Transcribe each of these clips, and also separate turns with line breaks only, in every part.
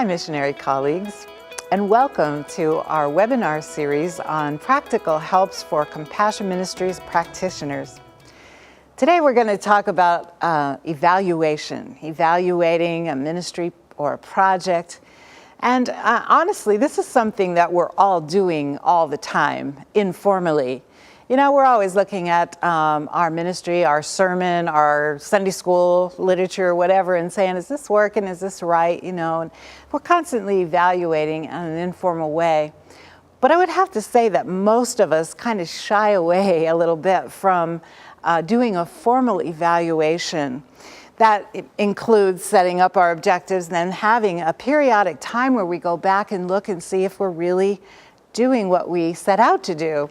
Hi, missionary colleagues, and welcome to our webinar series on practical helps for Compassion Ministries practitioners. Today we're going to talk about evaluating a ministry or a project. And honestly, this is something that we're all doing all the time, informally. You know, we're always looking at our ministry, our sermon, our Sunday school literature, whatever, and saying, is this working? Is this right? You know, and we're constantly evaluating in an informal way. But I would have to say that most of us kind of shy away a little bit from doing a formal evaluation. That includes setting up our objectives and then having a periodic time where we go back and look and see if we're really doing what we set out to do.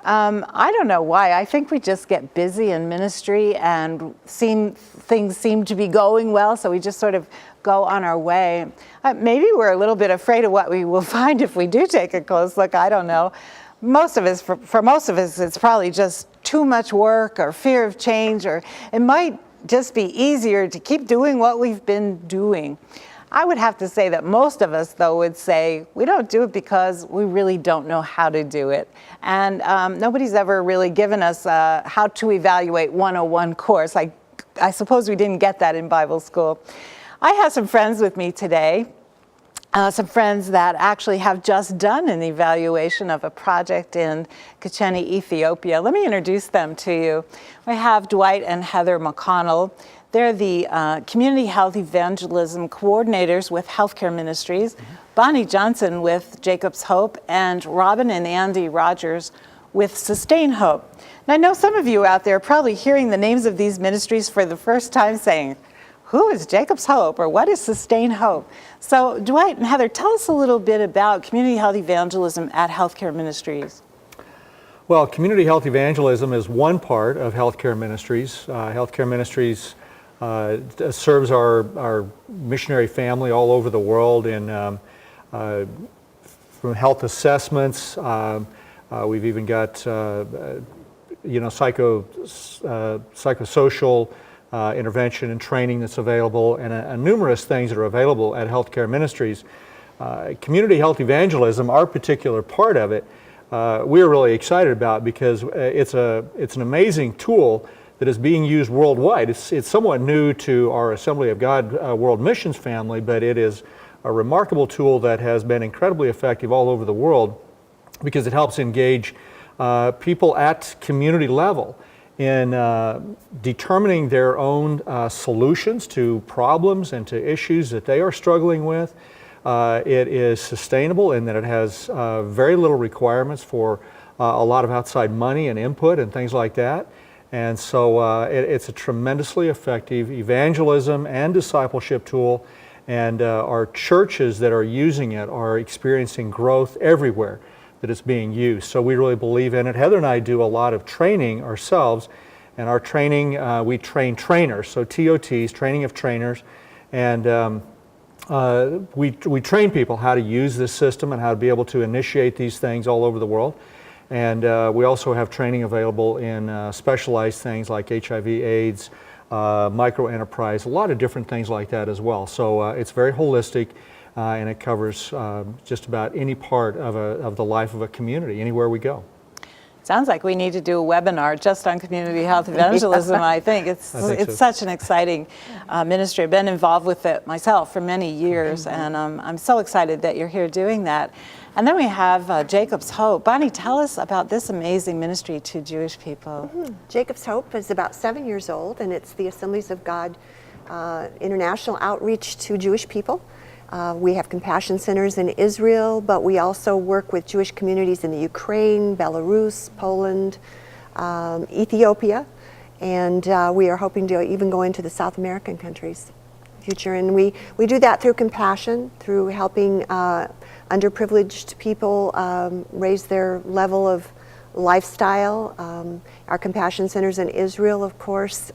I don't know why. I think we just get busy in ministry and things seem to be going well, so we just sort of go on our way. Maybe we're a little bit afraid of what we will find if we do take a close look. I don't know. Most of us, for most of us, it's probably just too much work or fear of change, or it might just be easier to keep doing what we've been doing. I would have to say that most of us, though, would say we don't do it because we really don't know how to do it. And nobody's ever really given us a how to evaluate 101 course. I suppose we didn't get that in Bible school. I have some friends with me today, some friends that actually have just done an evaluation of a project in Kacheni, Ethiopia. Let me introduce them to you. We have Dwight and Heather McConnell. They're the Community Health Evangelism Coordinators with HealthCare Ministries, Bonnie Johnson with Jacob's Hope, and Robin and Andy Rogers with Sustain Hope. And I know some of you out there are probably hearing the names of these ministries for the first time saying, who is Jacob's Hope or what is Sustain Hope? So Dwight and Heather, tell us a little bit about Community Health Evangelism at HealthCare Ministries.
Well, Community Health Evangelism is one part of HealthCare Ministries. HealthCare Ministries serves our missionary family all over the world in from health assessments. We've even got psychosocial intervention and training that's available, and numerous things that are available at HealthCare Ministries. Community Health Evangelism, our particular part of it, we're really excited about because it's an amazing tool that is being used worldwide. It's somewhat new to our Assembly of God World Missions family, but it is a remarkable tool that has been incredibly effective all over the world because it helps engage people at community level in determining their own solutions to problems and to issues that they are struggling with. It is sustainable in that it has very little requirements for a lot of outside money and input and things like that. And so it's a tremendously effective evangelism and discipleship tool, and our churches that are using it are experiencing growth everywhere that it's being used. So we really believe in it. Heather and I do a lot of training ourselves, and our training, we train trainers, so TOTs, training of trainers, and we train people how to use this system and how to be able to initiate these things all over the world. And we also have training available in specialized things like HIV, AIDS, micro-enterprise, a lot of different things like that as well. So it's very holistic, and it covers just about any part of the life of a community, anywhere we go.
Sounds like we need to do a webinar just on community health evangelism.
Yeah.
I think it's such an exciting ministry. I've been involved with it myself for many years, and I'm so excited that you're here doing that. And then we have Jacob's Hope. Bonnie, tell us about this amazing ministry to Jewish people.
Jacob's Hope is about 7 years old, and it's the Assemblies of God international outreach to Jewish people. We have compassion centers in Israel, but we also work with Jewish communities in the Ukraine, Belarus, Poland, Ethiopia, and we are hoping to even go into the South American countries in the future. And we do that through compassion, through helping underprivileged people raise their level of lifestyle. Our compassion centers in Israel, of course,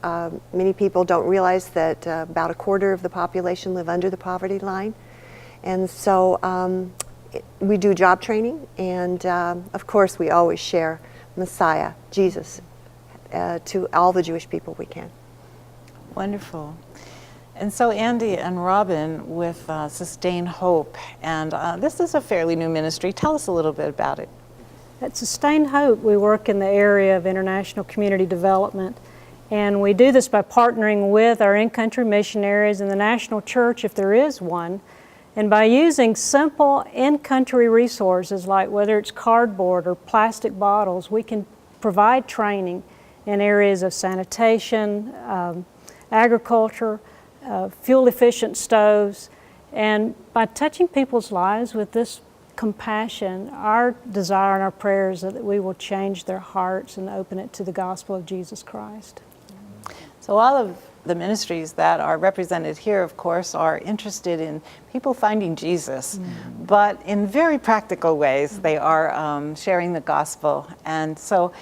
many people don't realize that about a quarter of the population live under the poverty line. And so we do job training, and of course we always share Messiah, Jesus, to all the Jewish people we can.
Wonderful. And so Andy and Robin with Sustain Hope, and this is a fairly new ministry. Tell us a little bit about it.
At Sustain Hope, we work in the area of international community development, and we do this by partnering with our in-country missionaries and the national church, if there is one, and by using simple in-country resources like whether it's cardboard or plastic bottles, we can provide training in areas of sanitation, agriculture, fuel-efficient stoves, and by touching people's lives with this compassion, our desire and our prayer is that we will change their hearts and open it to the gospel of Jesus Christ.
So all of the ministries that are represented here, of course, are interested in people finding Jesus, but in very practical ways. They are sharing the gospel. And so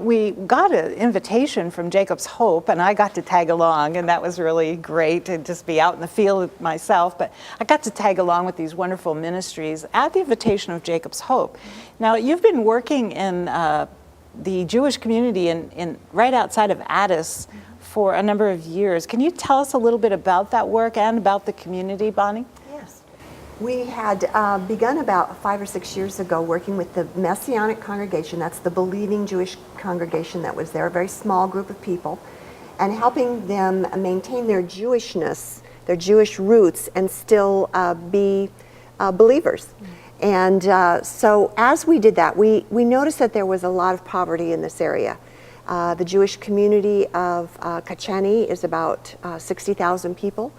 we got an invitation from Jacob's Hope, and I got to tag along, and that was really great to just be out in the field myself, but I got to tag along with these wonderful ministries at the invitation of Jacob's Hope. Now, you've been working in the Jewish community in right outside of Addis for a number of years. Can you tell us a little bit about that work and about the community, Bonnie?
Yes. We had begun about 5 or 6 years ago working with the Messianic congregation, that's the believing Jewish congregation that was there, a very small group of people, and helping them maintain their Jewishness, their Jewish roots, and still be believers. And so as we did that, we noticed that there was a lot of poverty in this area. The Jewish community of Kachani is about 60,000 people,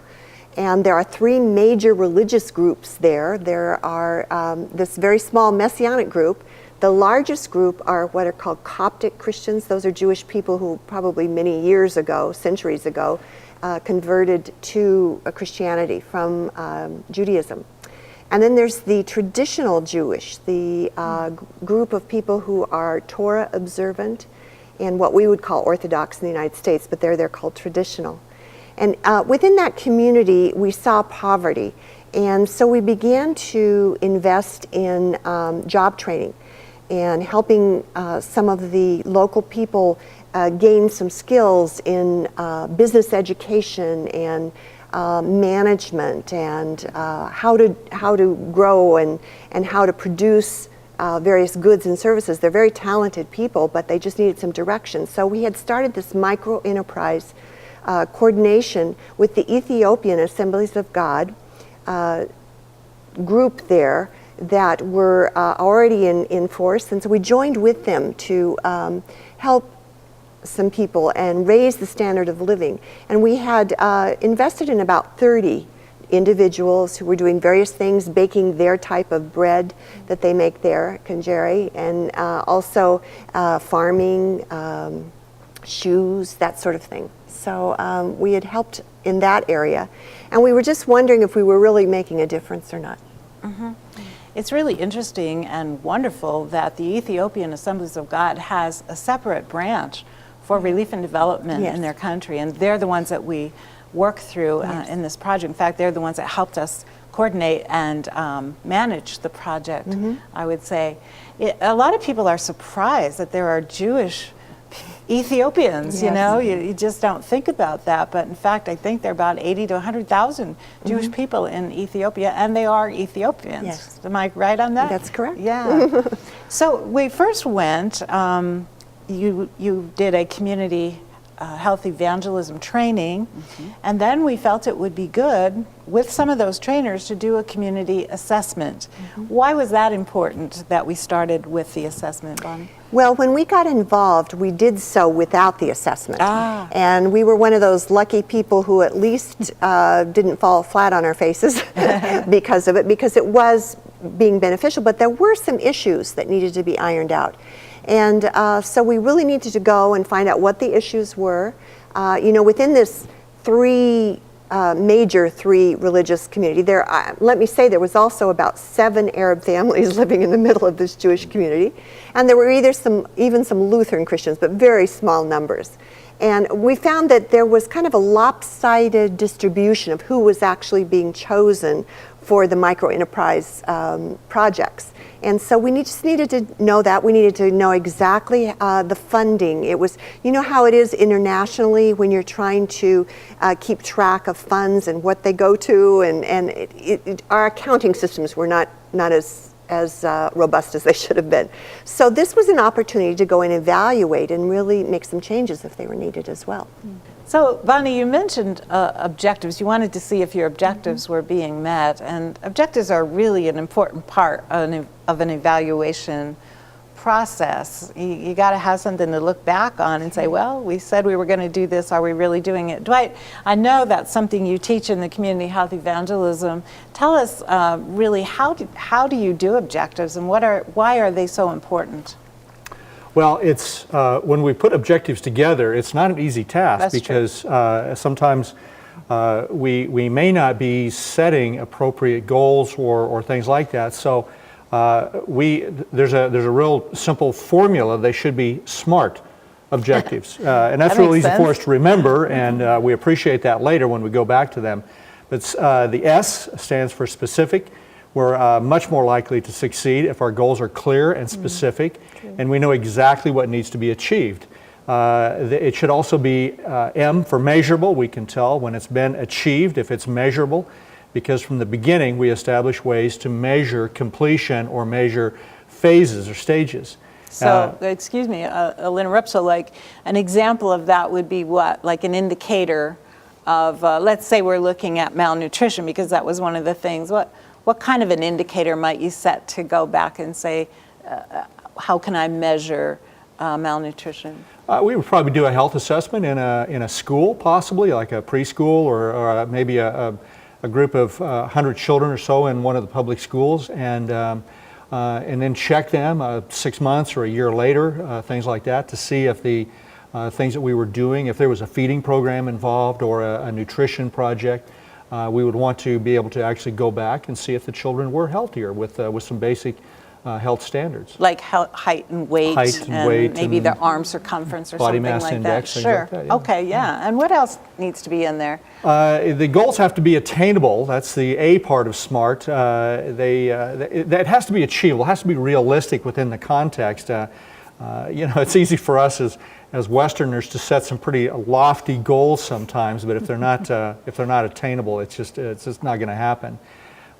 and there are 3 major religious groups there. There are this very small Messianic group. The largest group are what are called Coptic Christians. Those are Jewish people who probably many years ago, centuries ago, converted to Christianity from Judaism. And then there's the traditional Jewish, the group of people who are Torah observant, and what we would call Orthodox in the United States, but they're called traditional. And within that community, we saw poverty. And so we began to invest in job training and helping some of the local people gain some skills in business education and management and how to grow and how to produce various goods and services. They're very talented people, but they just needed some direction. So we had started this micro enterprise coordination with the Ethiopian Assemblies of God group there that were already in force. And so we joined with them to help some people and raise the standard of living. And we had invested in about 30 individuals who were doing various things, baking their type of bread that they make there, kanjeri, and also farming, shoes, that sort of thing. So we had helped in that area, and we were just wondering if we were really making a difference or not.
Mm-hmm. It's really interesting and wonderful that the Ethiopian Assemblies of God has a separate branch for relief and development in their country, and they're the ones that we work through in this project. In fact, they're the ones that helped us coordinate and manage the project, I would say. A lot of people are surprised that there are Jewish Ethiopians, you know, you just don't think about that, but in fact I think there are about 80 to 100,000 Jewish people in Ethiopia, and they are Ethiopians.
Yes.
Am I right on that?
That's correct.
Yeah. So we first went, you did a community health evangelism training, and then we felt it would be good with some of those trainers to do a community assessment. Why was that important that we started with the assessment, Bonnie?
Well, when we got involved, we did so without the assessment. And we were one of those lucky people who at least didn't fall flat on our faces because of it, because it was being beneficial, but there were some issues that needed to be ironed out. And so we really needed to go and find out what the issues were. You know, within this major three religious community, let me say there was also about 7 Arab families living in the middle of this Jewish community. And there were even some Lutheran Christians, but very small numbers. And we found that there was kind of a lopsided distribution of who was actually being chosen for the micro-enterprise projects. And so we just needed to know that. We needed to know exactly the funding. It was, you know how it is internationally when you're trying to keep track of funds and what they go to, and our accounting systems were not as robust as they should have been. So this was an opportunity to go and evaluate and really make some changes if they were needed as well.
So, Bonnie, you mentioned objectives. You wanted to see if your objectives were being met, and objectives are really an important part of an evaluation process. You got to have something to look back on and say, well, we said we were going to do this. Are we really doing it? Dwight, I know that's something you teach in the community health evangelism. Tell us really how do you do objectives, and why are they so important?
Well, it's when we put objectives together, it's not an easy task.
That's
because sometimes we may not be setting appropriate goals or things like that. So there's a real simple formula. They should be SMART objectives, and that's real easy for us to remember, and we appreciate that later when we go back to them. But the S stands for specific. We're much more likely to succeed if our goals are clear and specific, and we know exactly what needs to be achieved. It should also be M for measurable. We can tell when it's been achieved if it's measurable, because from the beginning we establish ways to measure completion or measure phases or stages.
So, excuse me, I'll interrupt. So like an example of that would be what? Like an indicator of, let's say we're looking at malnutrition, because that was one of the things. What kind of an indicator might you set to go back and say, how can I measure malnutrition?
We would probably do a health assessment in a school, possibly, like a preschool or maybe a group of 100 children or so in one of the public schools, and then check them 6 months or a year later, things like that, to see if the things that we were doing, if there was a feeding program involved or a nutrition project. We would want to be able to actually go back and see if the children were healthier with some basic health standards.
Like height and weight, maybe their arm circumference or something like that.
Body mass index,
Sure.
Like that, yeah.
Okay, yeah. And what else needs to be in there?
The goals have to be attainable. That's the A part of SMART. That has to be achievable. It has to be realistic within the context. It's easy for us as Westerners to set some pretty lofty goals sometimes, but if they're not attainable, it's just not going to happen.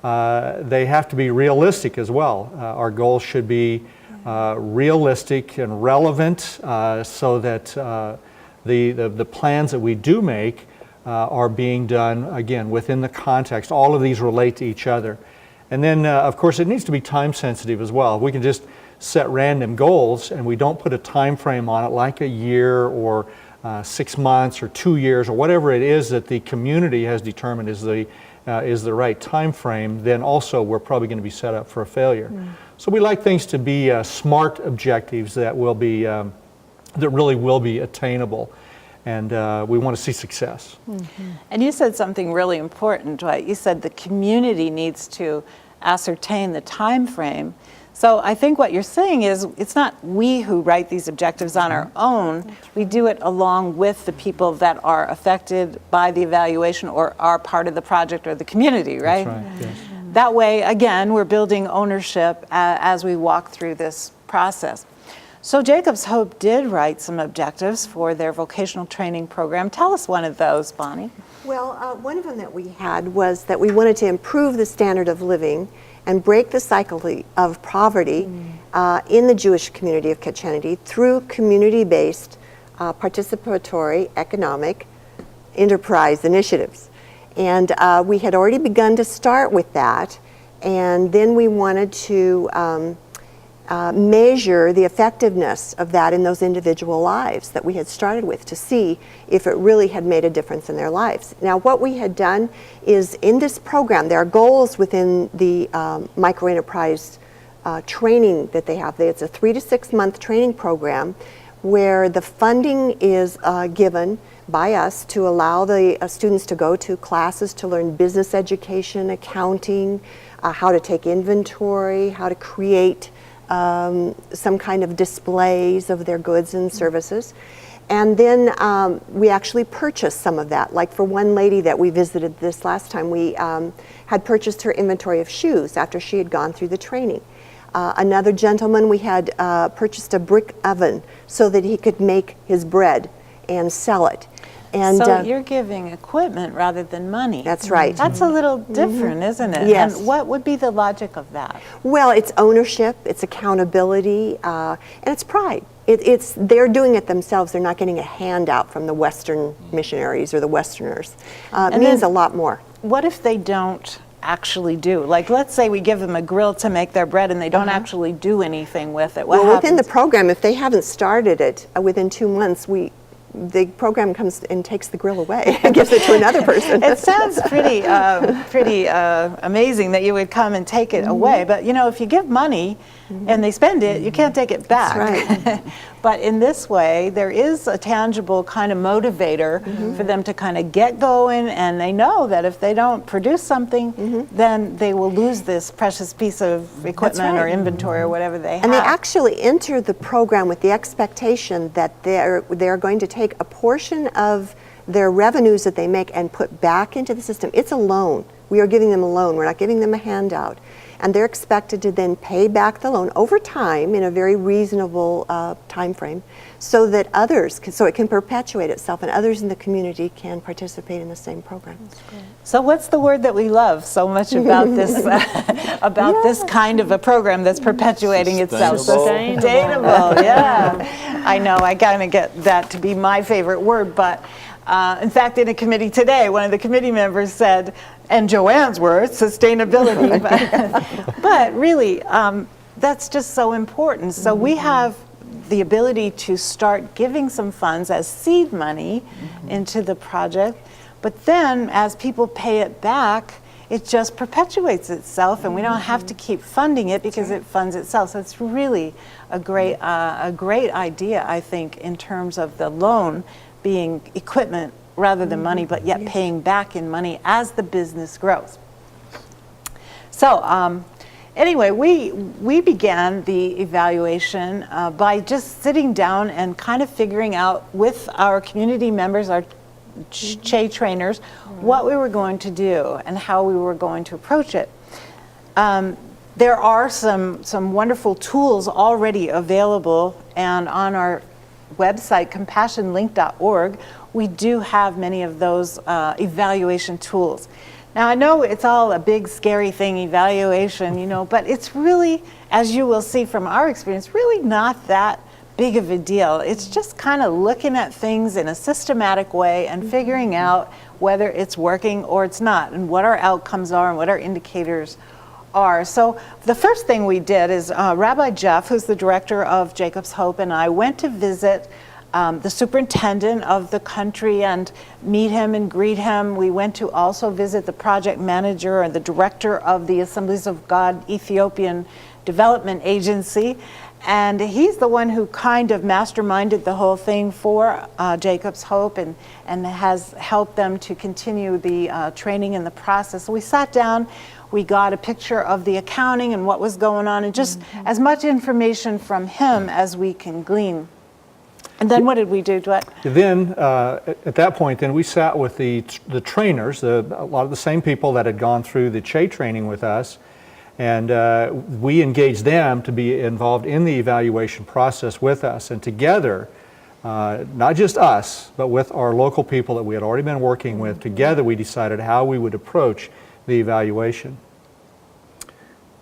They have to be realistic as well. Our goals should be realistic and relevant, so that the plans that we do make are being done, again, within the context. All of these relate to each other. And then, of course, it needs to be time sensitive as well. We can just set random goals and we don't put a time frame on it, like a year or 6 months or 2 years or whatever it is that the community has determined is the right time frame, then also we're probably going to be set up for a failure. So we like things to be SMART objectives that will be that really will be attainable, and we want to see success.
And you said something really important, Dwight. You said the community needs to ascertain the time frame. So I think what you're saying is it's not we who write these objectives on our own. We do it along with the people that are affected by the evaluation or are part of the project or the community, right?
That's right, yes.
That way, again, we're building ownership as we walk through this process. So Jacob's Hope did write some objectives for their vocational training program. Tell us one of those, Bonnie.
Well, one of them that we had was that we wanted to improve the standard of living and break the cycle of poverty in the Jewish community of Ketchenedy through community-based participatory economic enterprise initiatives. And we had already begun to start with that, and then we wanted to measure the effectiveness of that in those individual lives that we had started with to see if it really had made a difference in their lives. Now, what we had done is in this program, there are goals within the microenterprise training that they have. It's a 3 to 6 month training program where the funding is given by us to allow the students to go to classes to learn business education, accounting, how to take inventory, how to create some kind of displays of their goods and services. And then we actually purchased some of that. Like for one lady that we visited this last time, we had purchased her inventory of shoes after she had gone through the training. Another gentleman, we had purchased a brick oven so that he could make his bread and sell it. And
so you're giving equipment rather than money.
That's right.
That's a little different, isn't it?
Yes.
And what would be the logic of that?
Well, it's ownership, it's accountability, and it's pride. It's they're doing it themselves. They're not getting a handout from the Western missionaries or the Westerners. It means a lot more.
What if they don't actually do? Like, let's say we give them a grill to make their bread and they don't actually do anything with it. What
Well,
happens?
within the program, if they haven't started it within 2 months, the program comes and takes the grill away and gives it to another person.
It sounds pretty amazing that you would come and take it away. But you know, if you give money and they spend it, you can't take it back.
That's right.
But in this way, there is a tangible kind of motivator for them to kind of get going, and they know that if they don't produce something, then they will lose this precious piece of equipment or inventory or whatever they have.
And they actually enter the program with the expectation that they're going to take a portion of their revenues that they make and put back into the system. It's a loan. We are giving them a loan. We're not giving them a handout. And they're expected to then pay back the loan over time in a very reasonable time frame, so that so it can perpetuate itself and others in the community can participate in the same program.
So what's the word that we love so much about this this kind of a program that's perpetuating itself? Sustainable, yeah. I know, I kind of get that to be my favorite word, but in fact, in a committee today, one of the committee members said, and JoAnn's words, sustainability, but really, that's just so important. So we have the ability to start giving some funds as seed money into the project, but then as people pay it back, it just perpetuates itself, and we don't have to keep funding it because it funds itself. So it's really a great idea, I think, in terms of the loan being equipment rather than money, but yet paying back in money as the business grows. So anyway, we began the evaluation by just sitting down and kind of figuring out with our community members, our CHE trainers, what we were going to do and how we were going to approach it. There are some wonderful tools already available, and on our website, CompassionLink.org, we do have many of those evaluation tools. Now, I know it's all a big, scary thing, evaluation, you know, but it's really, as you will see from our experience, really not that big of a deal. It's just kind of looking at things in a systematic way and figuring out whether it's working or it's not, and what our outcomes are and what our indicators are. So the first thing we did is Rabbi Jeff, who's the director of Jacob's Hope, and I went to visit the superintendent of the country and meet him and greet him. We went to also visit the project manager and the director of the Assemblies of God Ethiopian Development Agency. And he's the one who kind of masterminded the whole thing for Jacob's Hope and has helped them to continue the training in the process. So we sat down, we got a picture of the accounting and what was going on, and just as much information from him as we can glean. And then what did we do, Dwight?
Then, at that point, then we sat with the trainers, a lot of the same people that had gone through the CHE training with us, and we engaged them to be involved in the evaluation process with us. And together, not just us, but with our local people that we had already been working with, together we decided how we would approach the evaluation.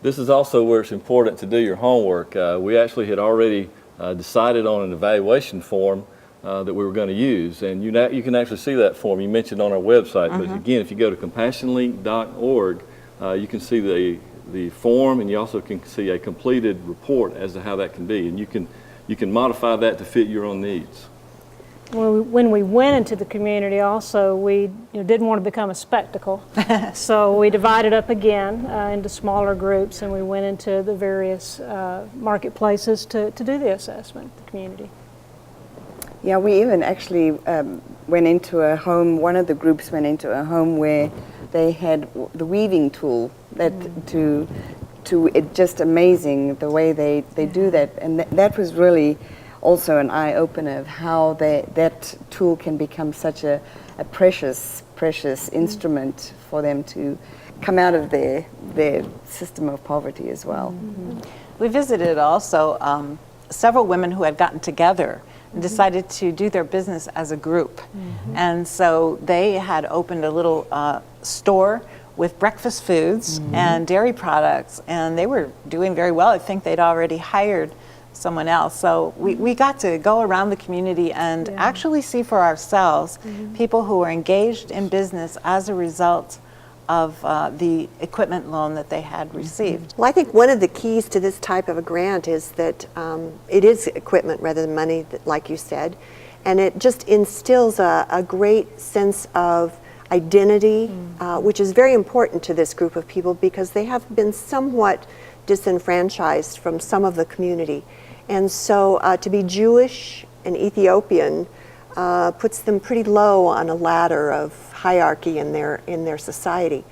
This is also where it's important to do your homework. We actually had already decided on an evaluation form that we were going to use, and you can actually see that form. You mentioned on our website, but again, if you go to CompassionLink.org, you can see the form, and you also can see a completed report as to how that can be, and you can modify that to fit your own needs.
When we went into the community also, we didn't want to become a spectacle. So we divided up again into smaller groups, and we went into the various marketplaces to do the assessment, the community.
Yeah, we even actually went into a home, one of the groups went into a home where they had the weaving tool it's just amazing the way they do that. And that was really also an eye-opener of how that tool can become such a precious instrument for them to come out of their system of poverty as well.
We visited also several women who had gotten together and decided to do their business as a group. And so they had opened a little store with breakfast foods and dairy products, and they were doing very well. I think they'd already hired someone else. So we got to go around the community and actually see for ourselves people who were engaged in business as a result of the equipment loan that they had received.
Well, I think one of the keys to this type of a grant is that it is equipment rather than money, like you said, and it just instills a great sense of identity, which is very important to this group of people because they have been somewhat disenfranchised from some of the community. And so to be Jewish and Ethiopian puts them pretty low on a ladder of hierarchy in their society.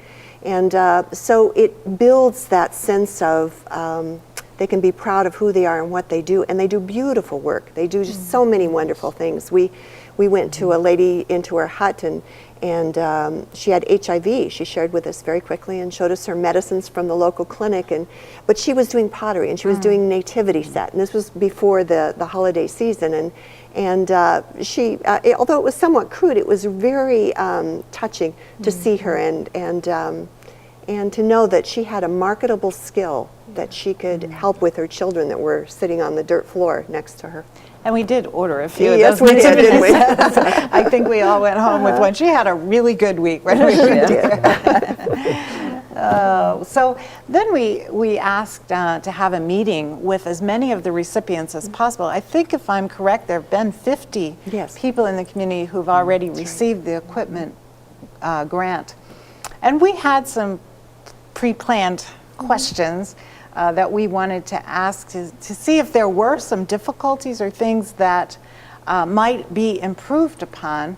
And so it builds that sense of they can be proud of who they are and what they do, and they do beautiful work. They do just so many wonderful things. We went to a lady into her hut, and she had HIV. She shared with us very quickly and showed us her medicines from the local clinic. But she was doing pottery, and she was doing nativity set, and this was before the holiday season. And she, although it was somewhat crude, it was very touching to see her and to know that she had a marketable skill that she could help with her children that were sitting on the dirt floor next to her.
And we did order a few
Yes,
of those
we did, didn't we?
sets. I think we all went home with one. She had a really good week when we were there. So then we asked to have a meeting with as many of the recipients as possible. I think if I'm correct, there have been 50 people in the community who've already received the equipment grant. And we had some pre-planned questions that we wanted to ask to see if there were some difficulties or things that might be improved upon.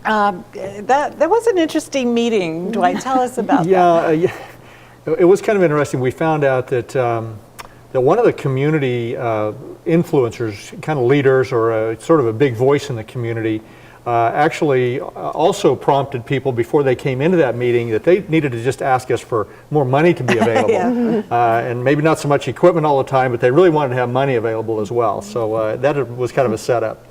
That was an interesting meeting. Dwight, tell us about that.
Yeah, it was kind of interesting. We found out that that one of the community influencers, kind of leaders or sort of a big voice in the community, actually also prompted people before they came into that meeting that they needed to just ask us for more money to be available. And maybe not so much equipment all the time, but they really wanted to have money available as well. So that was kind of a setup.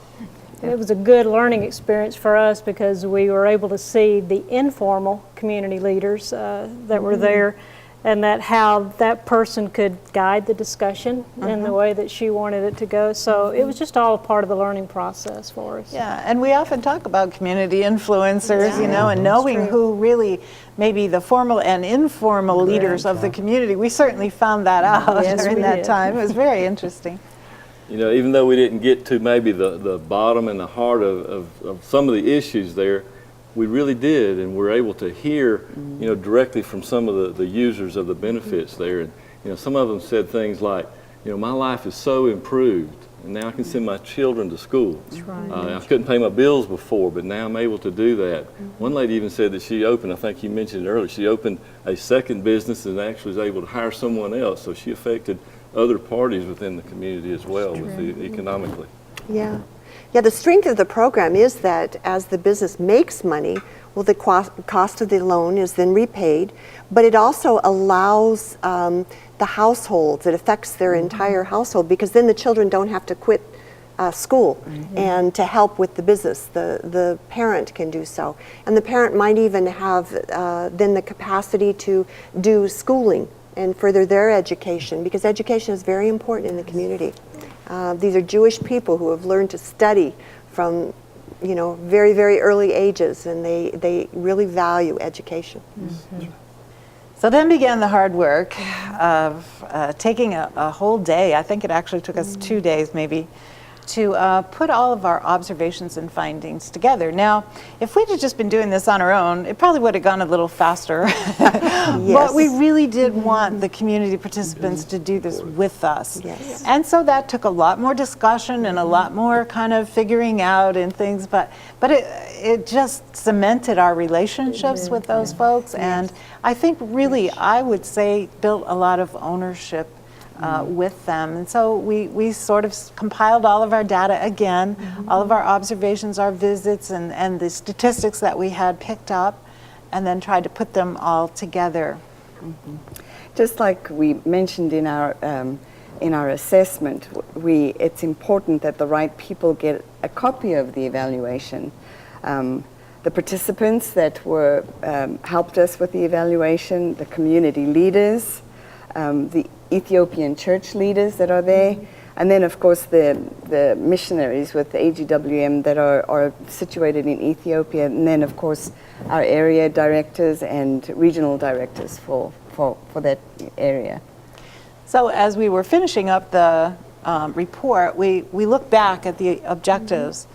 It was a good learning experience for us because we were able to see the informal community leaders that were there, and that how that person could guide the discussion in the way that she wanted it to go. So it was just all a part of the learning process for us.
Yeah, and we often talk about community influencers, you know, and knowing who really maybe the formal and informal leaders of the community. We certainly found that out during that time. It was very interesting.
You know, even though we didn't get to maybe the bottom and the heart of some of the issues there, we really did, and we're able to hear, you know, directly from some of the users of the benefits there. And, you know, some of them said things like, you know, my life is so improved, and now I can send my children to school. That's right. I couldn't pay my bills before, but now I'm able to do that. One lady even said that she opened, I think you mentioned it earlier, she opened a second business and actually was able to hire someone else. So she affected other parties within the community as well, economically.
Yeah. Yeah, the strength of the program is that as the business makes money, well, the cost of the loan is then repaid, but it also allows the households, it affects their entire household, because then the children don't have to quit school and to help with the business. The parent can do so. And the parent might even have then the capacity to do schooling and further their education, because education is very important in the community. These are Jewish people who have learned to study from, you know, very, very early ages, and they really value education.
So then began the hard work of taking a whole day. I think it actually took us 2 days maybe to put all of our observations and findings together. Now, if we'd have just been doing this on our own, it probably would have gone a little faster. But we really did want the community participants to do this with us. And so that took a lot more discussion and a lot more kind of figuring out and things, but it just cemented our relationships with those folks, and I think really, I would say, built a lot of ownership with them. And so we sort of compiled all of our data again, all of our observations, our visits, and the statistics that we had picked up, and then tried to put them all together.
Just like we mentioned in our assessment, it's important that the right people get a copy of the evaluation. The participants that were helped us with the evaluation, the community leaders, the Ethiopian church leaders that are there, and then of course the missionaries with the AGWM that are situated in Ethiopia, and then of course our area directors and regional directors for that area.
So as we were finishing up the report, we looked back at the objectives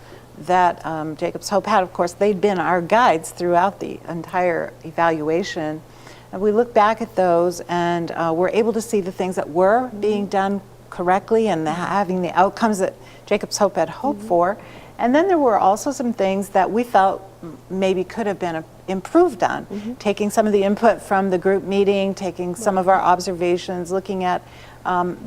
that Jacob's Hope had. Of course, they'd been our guides throughout the entire evaluation. And we looked back at those and were able to see the things that were being done correctly and having the outcomes that Jacob's Hope had hoped for. And then there were also some things that we felt maybe could have been improved on, taking some of the input from the group meeting, taking some of our observations, looking at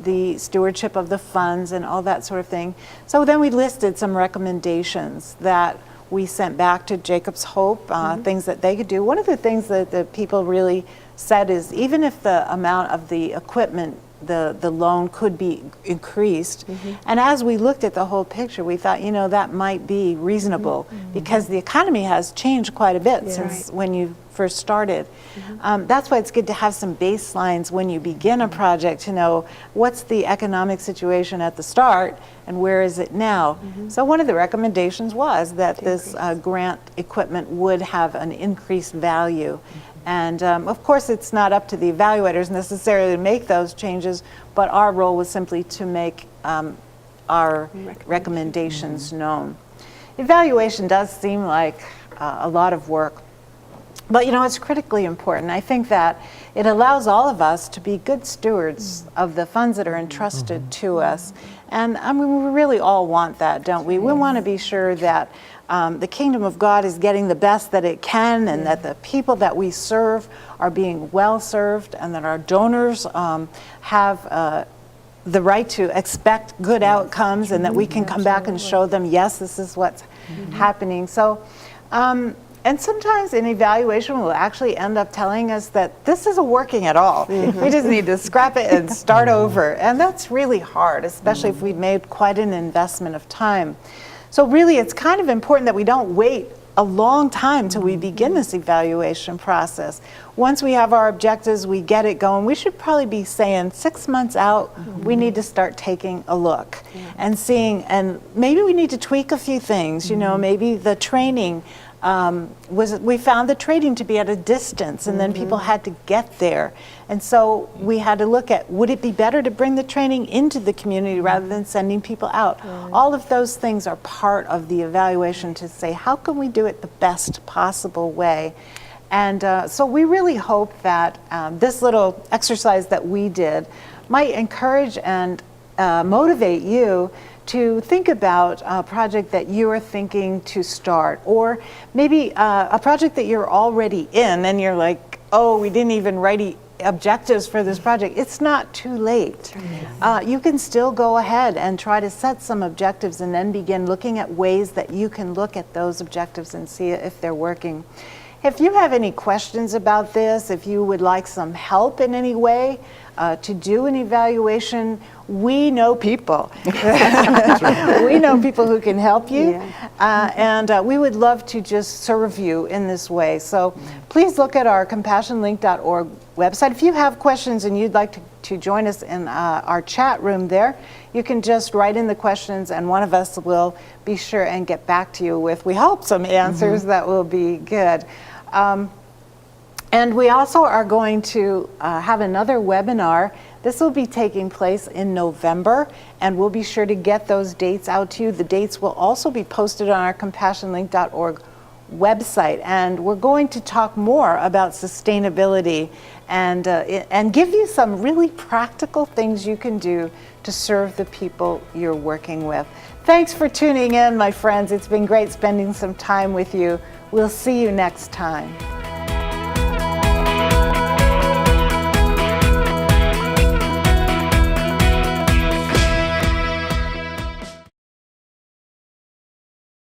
the stewardship of the funds and all that sort of thing. So then we listed some recommendations that we sent back to Jacob's Hope, things that they could do. One of the things that the people really said is, even if the amount of the equipment, the loan could be increased, and as we looked at the whole picture, we thought, that might be reasonable because the economy has changed quite a bit since when you first started. That's why it's good to have some baselines when you begin a project, to know what's the economic situation at the start and where is it now. So one of the recommendations was that this grant equipment would have an increased value. And of course, it's not up to the evaluators necessarily to make those changes, but our role was simply to make our recommendations known. Evaluation does seem like a lot of work, but it's critically important. I think that it allows all of us to be good stewards of the funds that are entrusted to us. And I mean, we really all want that, don't we? We want to be sure that the kingdom of God is getting the best that it can, and that the people that we serve are being well served, and that our donors have the right to expect good outcomes, and that we can come back and show them, yes, this is what's happening. So, and sometimes an evaluation will actually end up telling us that this isn't working at all. We just need to scrap it and start over. And that's really hard, especially if we've made quite an investment of time. So really, it's kind of important that we don't wait a long time till we begin this evaluation process. Once we have our objectives, we get it going, we should probably be saying 6 months out, we need to start taking a look and seeing, and maybe we need to tweak a few things, maybe the training, we found the training to be at a distance, and then people had to get there. And so we had to look at, would it be better to bring the training into the community rather than sending people out? All of those things are part of the evaluation to say, how can we do it the best possible way? And so we really hope that this little exercise that we did might encourage and motivate you to think about a project that you are thinking to start, or maybe a project that you're already in and you're like, oh, we didn't even write objectives for this project. It's not too late. You can still go ahead and try to set some objectives and then begin looking at ways that you can look at those objectives and see if they're working. If you have any questions about this, if you would like some help in any way to do an evaluation, we know people. We know people who can help you, and we would love to just serve you in this way. So please look at our CompassionLink.org website. If you have questions and you'd like to join us in our chat room there, you can just write in the questions, and one of us will be sure and get back to you with, we hope, some answers that will be good. And we also are going to have another webinar. This will be taking place in November, and we'll be sure to get those dates out to you. The dates will also be posted on our CompassionLink.org website, and we're going to talk more about sustainability and give you some really practical things you can do to serve the people you're working with. Thanks for tuning in, my friends. It's been great spending some time with you. We'll see you next time.